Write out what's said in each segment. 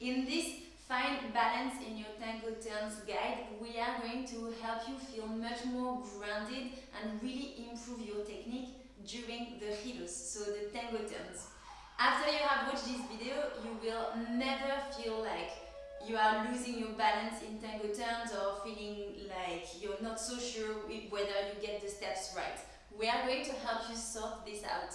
In this Find Balance in Your Tango Turns guide, we are going to help you feel much more grounded and really improve your technique during the giros, so the tango turns. After you have watched this video, you will never feel like you are losing your balance in tango turns or feeling like you're not so sure whether you get the steps right. We are going to help you sort this out.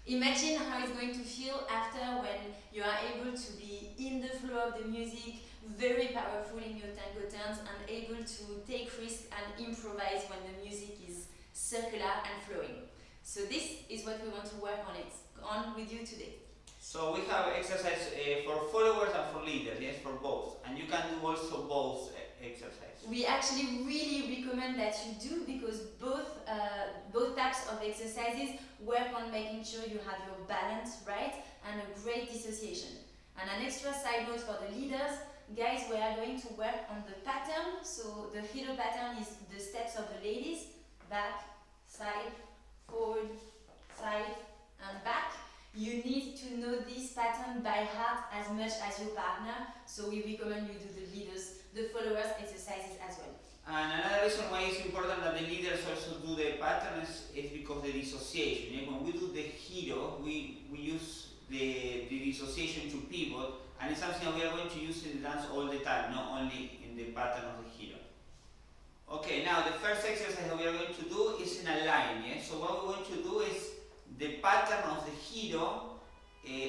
Imagine how it's going to feel after when you are able to be in the flow of the music, very powerful in your tango turns and able to take risks and improvise when the music is circular and flowing. So this is what we want to work on with you today. So we have exercise for followers and for leaders, yes, for both. And you can do also both exercises. We actually really recommend that you do, because both types of exercises work on making sure you have your balance right and a great dissociation. And an extra side note for the leaders, guys, we are going to work on the pattern. So the giro pattern is the steps of the ladies: back, side, forward, side, and back. You need to know this pattern by heart as much as your partner, so we recommend you do the followers exercises as well. And another reason why it's important that the leaders also do the patterns is because the dissociation. Yeah? When we do the giro, we use the dissociation to pivot, and it's something that we are going to use in the dance all the time, not only in the pattern of the giro. Okay, now the first exercise that we are going to do is in a line. Yeah? So what we're going to do is the pattern of the giro,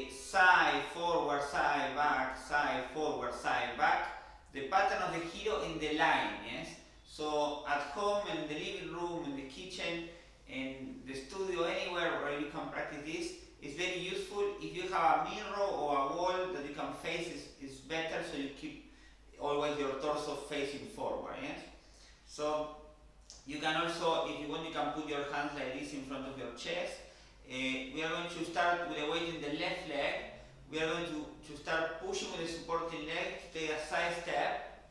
side, forward, side, forward, side, back. The pattern of the giro in the line, yes? So at home, in the living room, in the kitchen, in the studio, anywhere where you can practice this, it's very useful. If you have a mirror or a wall that you can face, it's better, so you keep always your torso facing forward, yes? So you can also, if you want, you can put your hands like this in front of your chest. We are going to start with a weight in the left leg. We are going to start pushing with the supporting leg to take a side step.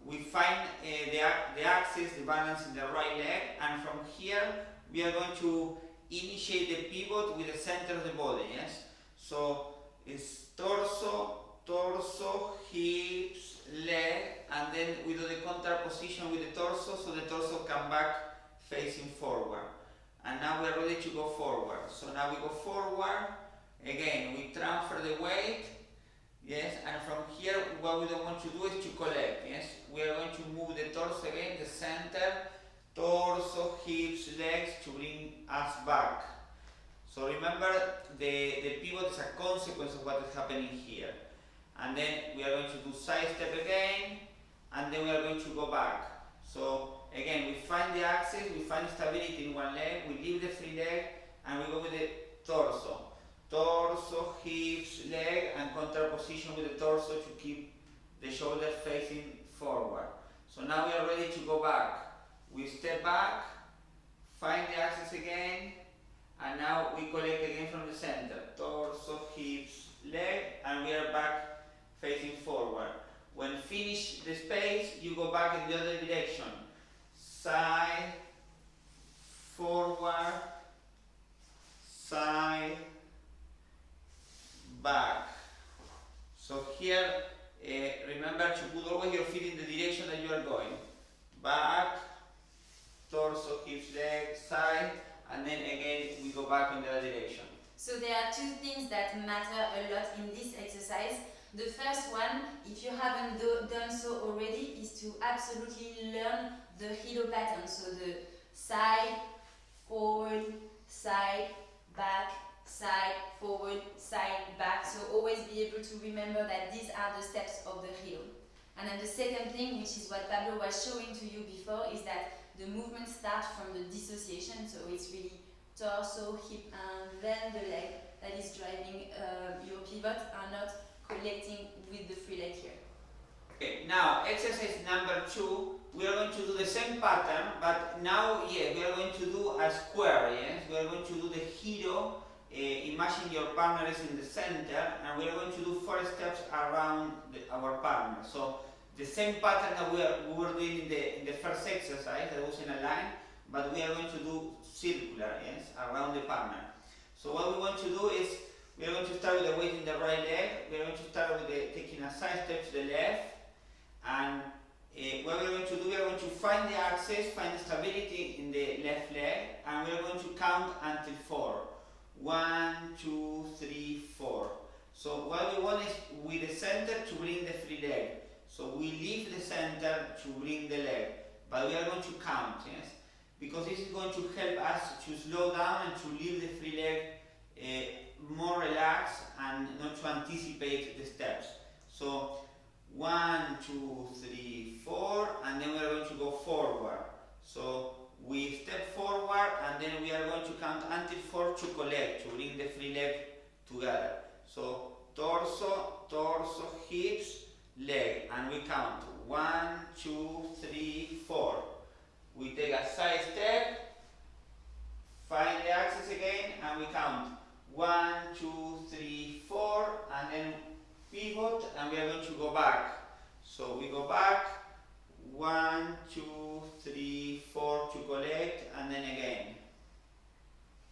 We find the axis, the balance in the right leg, and from here we are going to initiate the pivot with the center of the body, yes? So it's torso, hips, leg, and then we do the counter position with the torso, so the torso come back facing forward. And now we are ready to go forward. So now we go forward. Again, we transfer the weight, yes, and from here what we don't want to do is to collect, yes. We are going to move the torso again, the center, torso, hips, legs, to bring us back. So remember, the pivot is a consequence of what is happening here. And then we are going to do side step again, and then we are going to go back. So again, we find the axis, we find stability in one leg, we leave the free leg, and we go with the torso. Torso, hips, leg, and counter position with the torso to keep the shoulders facing forward. So now we are ready to go back. We step back, find the axis again, and now we collect again from the center. Torso, hips, leg, and we are back facing forward. When finish the space, you go back in the other direction. Side, forward, side, back. So here, remember to put always your feet in the direction that you are going. Back, torso, hips, leg, side, and then again we go back in the other direction. So there are two things that matter a lot in this exercise. The first one, if you haven't done so already, is to absolutely learn the giro pattern. So the side, forward, side, back, side, forward, side, back. So always be able to remember that these are the steps of the giro. And then the second thing, which is what Pablo was showing to you before, is that the movement starts from the dissociation. So it's really torso, hip, and then the leg that is driving your pivot, and not collecting with the free leg here. Okay, now exercise number 2, we are going to do the same pattern, but now, yeah, we are going to do a square, yes? We are going to do the giro. Imagine your partner is in the center, and we are going to do 4 steps around our partner. So the same pattern that we were doing in the first exercise, that was in a line, but we are going to do circular, yes, around the partner. So what we want to do is We are going to start with the weight in the right leg. We are going to start with taking a side step to the left. And what we are going to do, we are going to find the axis, find the stability in the left leg, and we are going to count until 4. 1, 2, 3, 4. So what we want is with the center to bring the free leg. So we leave the center to bring the leg, but we are going to count, yes? Because this is going to help us to slow down and to leave the free leg more relaxed and not to anticipate the steps. So 1, 2, 3, 4, and then we are going to go forward. So we step forward and then we are going to count until 4 to collect, to bring the free leg together. So torso, torso, hips, leg, and we count 1, 2, 3, 4. We take a side step, find the axis again, and we count 1, 2, 3, 4, and then pivot, and we are going to go back. So we go back, 1, 2, 3, 4 to collect, and then again.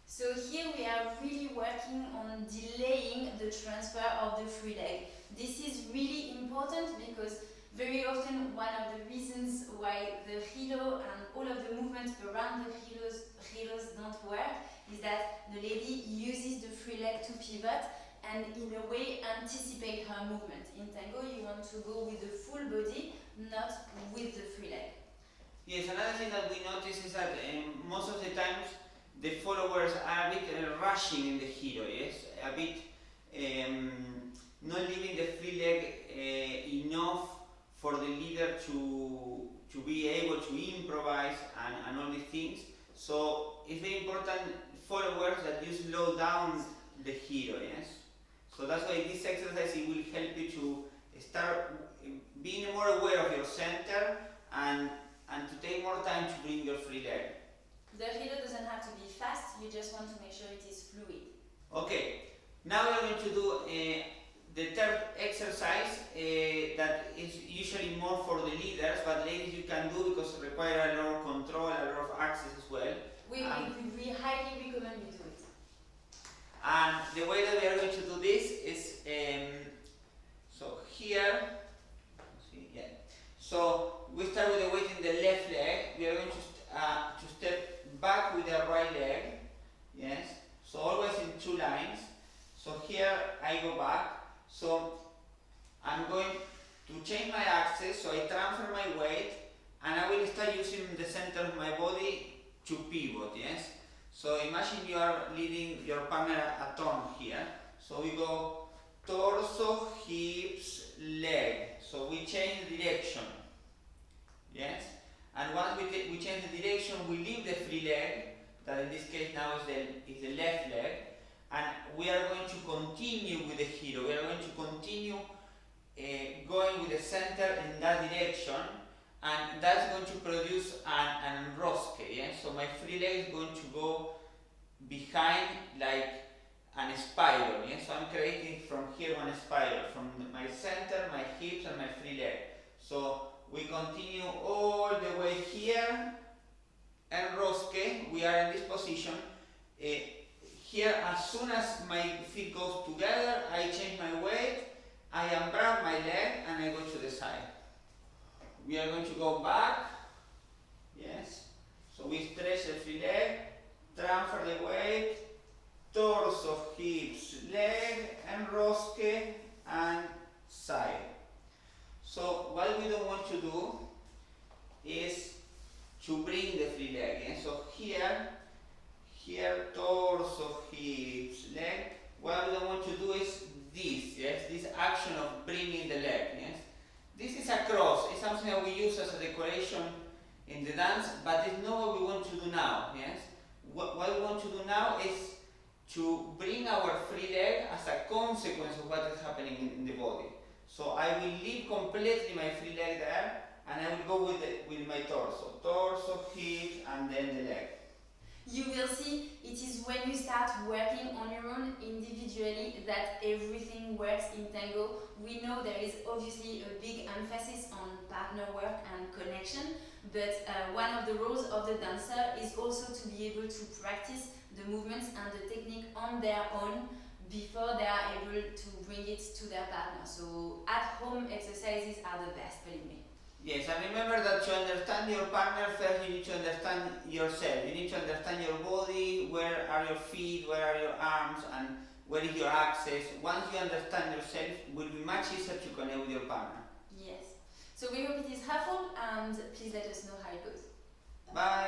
So here we are really working on delaying the transfer of the free leg. This is really important because very often one of the reasons why the hilo and all of the movements around the hilos don't work is that the lady uses the free leg to pivot and in a way anticipate her movement. In tango you want to go with the full body, not with the free leg. Yes, another thing that we notice is that most of the times the followers are a bit rushing in the hilo, yes? A bit not leaving the free leg enough for the leader to be able to improvise and all these things. So it's very important, followers, that you slow down the hilo, yes? So that's why this exercise, it will help you to start being more aware of your center and to take more time to bring your free leg. The hilo doesn't have to be fast, you just want to make sure it is fluid. Okay, now we are going to do the third exercise that is usually more for the leaders, but ladies you can do because it requires a lot of control, a lot of access as well. We highly recommend you do it. And the way that we are going to do this is, so here, so we start with the weight in the left leg. We are going to step back with the right leg, yes, so always in 2 lines. So here I go back, so I'm going to change my axis, so I transfer my weight and I will start using the center of my body to pivot, yes. So imagine you are leading your partner a turn here, so we go torso, hips, leg, so we change direction, yes. And once we change the direction, we leave the free leg, that in this case now is the left leg, and we are going to continue with the hilo. We are going to continue going with the center in that direction, and that's going to produce an enrosque, yeah? So my free leg is going to go behind like an spiral, yeah? So I'm creating from here one spiral, from my center, my hips, and my free leg. So we continue all the way here, enrosque, we are in this position. Here, as soon as my feet goes together, I change my weight, I unwrap my leg, and I go to the side. We are going to go back, yes, so we stretch the free leg, transfer the weight, torso, hips, leg, enrosque, and side. So what we don't want to do is to bring the free leg, yeah? So here, torso, hips, leg. What we don't want to do is this, yes, this action of bringing the leg, yes. This is a cross. It's something that we use as a decoration in the dance, but it's not what we want to do now, yes. What we want to do now is to bring our free leg as a consequence of what is happening in the body. So I will leave completely my free leg there, and I will go with my torso, hips, and then the leg. You will see it is when you start working on your own individually that everything works in tango. We know there is obviously a big emphasis on partner work and connection, but one of the roles of the dancer is also to be able to practice the movements and the technique on their own before they are able to bring it to their partner. So at home exercises are the best, believe me. Yes, and remember that to understand your partner, first you need to understand yourself. You need to understand your body, where are your feet, where are your arms, and where is your access. Once you understand yourself, it will be much easier to connect with your partner. Yes. So we hope it is helpful, and please let us know how it goes. Bye.